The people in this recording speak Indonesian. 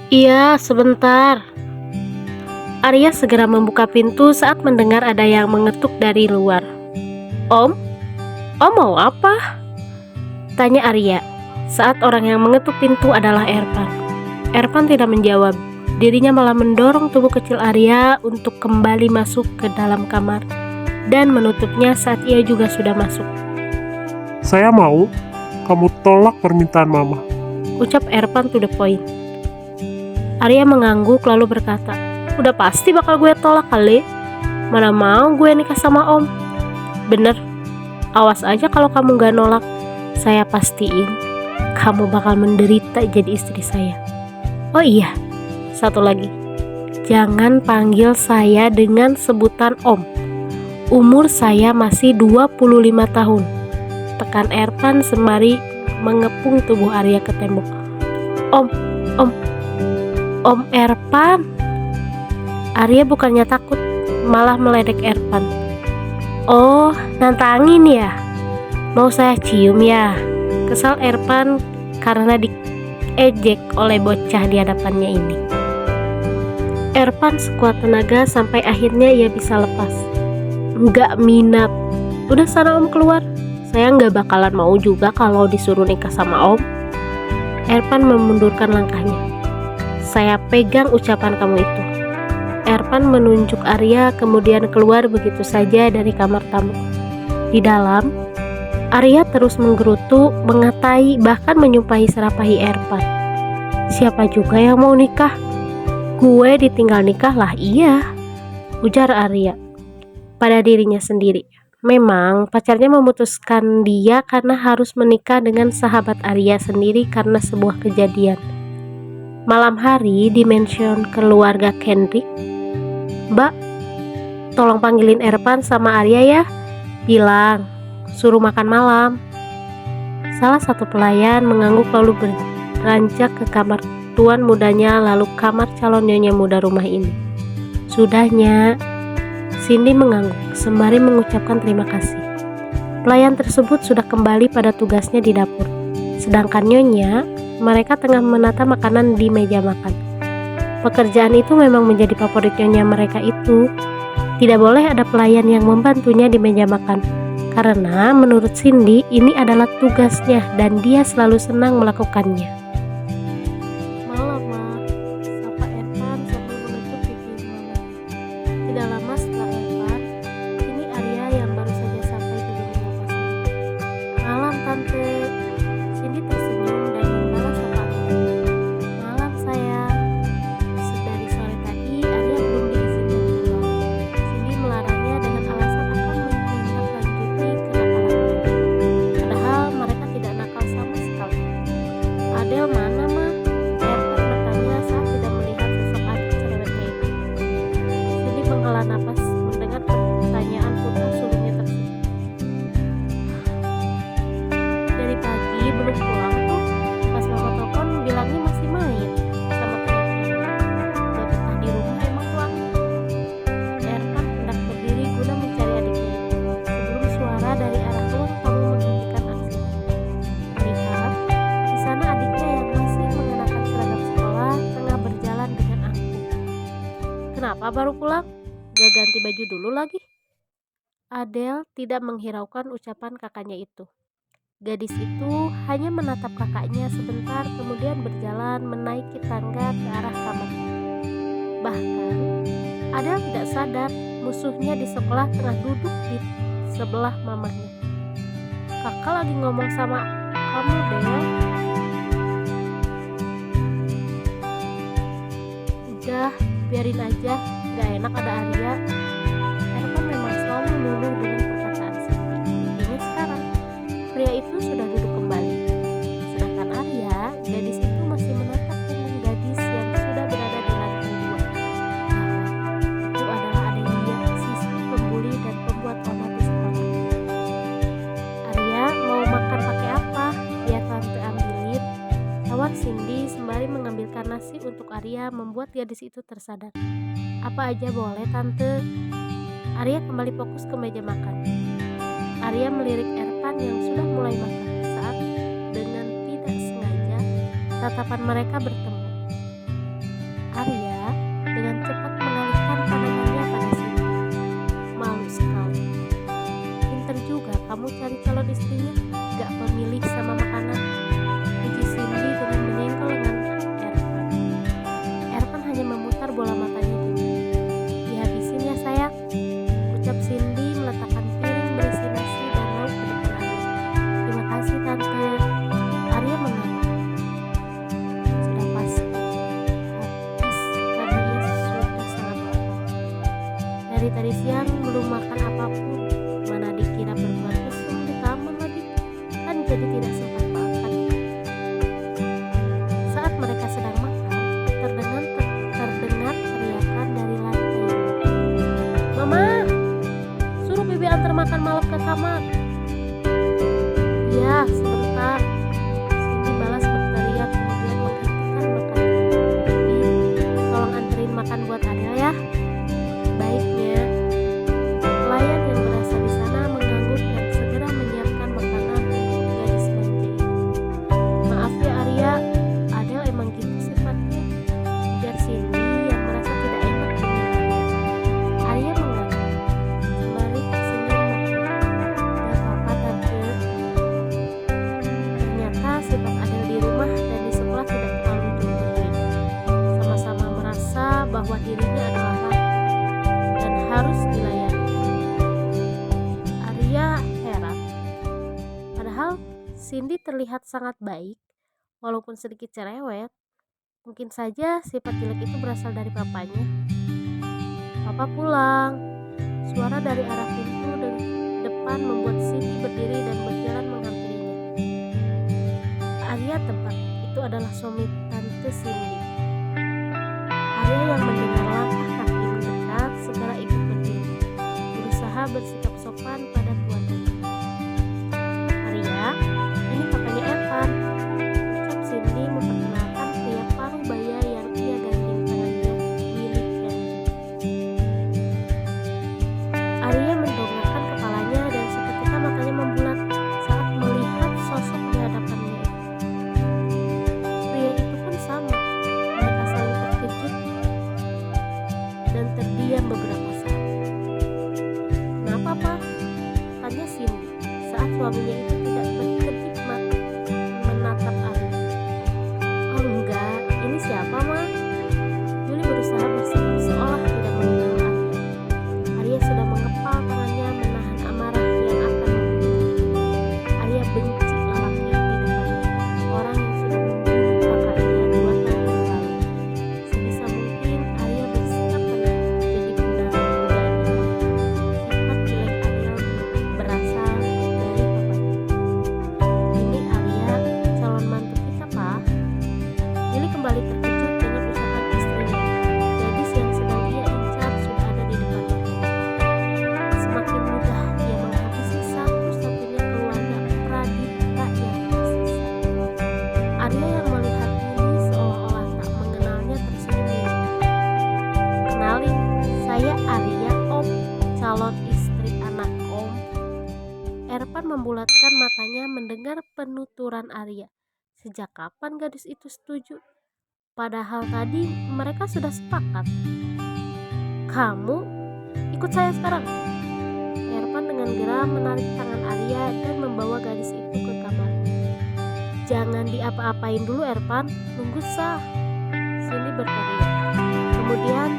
Iya, sebentar. Arya segera membuka pintu saat mendengar ada yang mengetuk dari luar. Om? Om mau apa? Tanya Arya saat orang yang mengetuk pintu adalah Erpan. Erpan tidak menjawab. Dirinya malah mendorong tubuh kecil Arya untuk kembali masuk ke dalam kamar dan menutupnya saat ia juga sudah masuk. Saya mau kamu tolak permintaan mama. Ucap Erpan to the point. Arya mengangguk lalu berkata, udah pasti bakal gue tolak kali. Mana mau gue nikah sama om. Bener, awas aja kalau kamu gak nolak. Saya pastiin kamu bakal menderita jadi istri saya. Oh iya, satu lagi. Jangan panggil saya dengan sebutan om. Umur saya masih 25 tahun. Tekan Erpan sembari mengepung tubuh Arya ke tembok. Om Erpan. Arya bukannya takut, malah meledek Erpan. Oh, nantangin ya? Mau saya cium ya? Kesal Erpan karena diejek oleh bocah di hadapannya ini. Erpan sekuat tenaga sampai akhirnya ia bisa lepas. Nggak minat. Udah sana om keluar. Saya nggak bakalan mau juga kalau disuruh nikah sama om. Erpan memundurkan langkahnya. Saya pegang ucapan kamu itu. Erpan menunjuk Arya kemudian keluar begitu saja dari kamar tamu. Di dalam, Arya terus menggerutu, mengatai, bahkan menyumpahi serapahi Erpan. Siapa juga yang mau nikah? Gue ditinggal nikah lah iya, ujar Arya pada dirinya sendiri. Memang pacarnya memutuskan dia karena harus menikah dengan sahabat Arya sendiri karena sebuah kejadian. Malam hari di mansion keluarga Kendrick. Mbak, tolong panggilin Erpan sama Arya ya. Bilang, suruh makan malam. Salah satu pelayan mengangguk lalu beranjak ke kamar tuan mudanya lalu kamar calon nyonya muda rumah ini. Sudahnya, Cindy mengangguk sembari mengucapkan terima kasih. Pelayan tersebut sudah kembali pada tugasnya di dapur. Sedangkan nyonya, mereka tengah menata makanan di meja makan. Pekerjaan itu memang menjadi favorit nyonya mereka itu. Tidak boleh ada pelayan yang membantunya di meja makan. Karena menurut Cindy ini adalah tugasnya dan dia selalu senang melakukannya. Malam, Ma. Sapa Erpan sambil menutup pipi Mama. Tidak lama setelah Erpan, ini Arya yang baru saja sampai juga menyapa Cindy. Malam, Tante. Cindy tersenyum dan membalas sapaan. Malam, sayang. Dari sore tadi, Arya belum diizinkan keluar. Cindy melarangnya dengan alasan akan menindaklanjuti kenakalan mereka. Padahal mereka tidak nakal sama sekali. Adel mana, Ma? Erpan bertanya saat tidak melihat sosok adik cerewetnya itu. Cindy menghela napas mendengar pertanyaan putra sulungnya tersebut. Dari pagi belum pulang tuh. Pas mama telepon bilangnya masih main sama teman-temannya. Gak betah di rumah emang tuh. Erpan hendak berdiri guna mencari adiknya itu sebelum suara dari arah ruang tamu menghentikan aksinya. Melihat di sana adiknya yang masih mengenakan seragam sekolah tengah berjalan dengan angkuh. Kenapa baru pulang? Gak ganti baju dulu lagi? Adele tidak menghiraukan ucapan kakaknya itu. Gadis itu hanya menatap kakaknya sebentar kemudian berjalan menaiki tangga ke arah kamar. Bahkan, Adele tidak sadar musuhnya di sekolah tengah duduk di sebelah mamahnya. Kakak lagi ngomong sama kamu, Del. Udah, biarin aja, gak enak ada Arya. Erpan memang selalu luluh dengan perkataan Cindy. Buktinya sekarang, pria itu sudah duduk kembali. Sedangkan Arya, gadis itu masih menatap punggung gadis yang sudah berada di lantai 2. Itu adalah adanya siswi pembuli dan pembuat onar di sekolah. Arya, mau makan pakai apa? Biar tante ambilin. Tawar Cindy sembari mengambilkan nasi untuk Arya membuat gadis itu tersadar. Apa aja boleh tante. Arya kembali fokus ke meja makan. Arya melirik Erpan yang sudah mulai makan saat dengan tidak sengaja tatapan mereka bertemu. Dari tadi siang belum makan apapun. Mana dikira berbuat mesum di taman lagi. Kan jadi tidak sempat makan. Saat mereka sedang makan, terdengar teriakan dari lantai. Mama, suruh Bibi antar makan malam ke kamar. Ya, sebentar. Cindy balas berteriak kemudian menghentikan makan. Bibi, tolong anterin makan buat Adel ya. Baiknya. Pelayan yang berasa di sana mengangguk dan segera menyiapkan makanan untuk gadis manja itu. Maaf ya Arya, Adel emang gitu sifatnya. Ujar Cindy yang merasa tidak enak dengannya. Arya mengangguk, sembari tersenyum makin. Gak apa-apa tante. Ternyata sifat Adel di rumah dan di sekolah tidak terlalu jauh berbeda. Sama-sama merasa bahwa dirinya adalah ratu dan harus dilayani. Arya heran. Padahal Cindy terlihat sangat baik, walaupun sedikit cerewet. Mungkin saja sifat jelek itu berasal dari papanya. Papa pulang. Suara dari arah pintu depan membuat Cindy berdiri dan berjalan menghampirinya. Arya tebak itu adalah suami tante Cindy. Arya yang mendengar langkah kaki mendekat segera ikut berdiri, berusaha bersikap sopan pada tuan rumah. Arya, ini papanya Evan, ucap Cindy memperkenalkan pria paruh baya yang ia gandeng tangannya, Willy Kenji. Arya mendongakkan kepalanya dan seketika matanya membulat saat melihat sosok di hadapannya. Pria itu pun sama. Mereka saling terkejut dan terdiam beberapa saat. Kenapa, Pak? Tanya Cindy saat suaminya itu tidak berkedip mata menatap Arya. Oh enggak, ini siapa, Ma? Yuli berusaha bersikap seolah tidak mengenal Arya. Arya sudah mengepal tangannya menahan amarah yang akan membunuh. Arya benci lelaki di depannya, orang yang sudah membunuh kakaknya 2 tahun lalu. Sebisa mungkin Arya bersikap tenang jadi bunda mudanya. Sifat jelek Arya berasal dari papanya. Ini Arya, calon mantu kita, Pak. Yuli kembali terkejut dengan ucapan istrinya. Gadis yang sedang ia incar sudah ada di depan matanya. Semakin mudah ia menghabisi satu-satunya keluarga pradita yang tersisa. Arya yang melihat Yuli seolah-olah tak mengenalnya tersenyum. Kenalin, saya Arya, Om, calon istri anak Om. Erpan membulatkan matanya mendengar penuturan Arya. Sejak kapan gadis itu setuju? Padahal tadi mereka sudah sepakat. Kamu ikut saya sekarang. Erpan dengan geram menarik tangan Arya dan membawa gadis itu ke kamar. Jangan diapa-apain dulu Erpan, nunggu sah. Cindy berteriak. Kemudian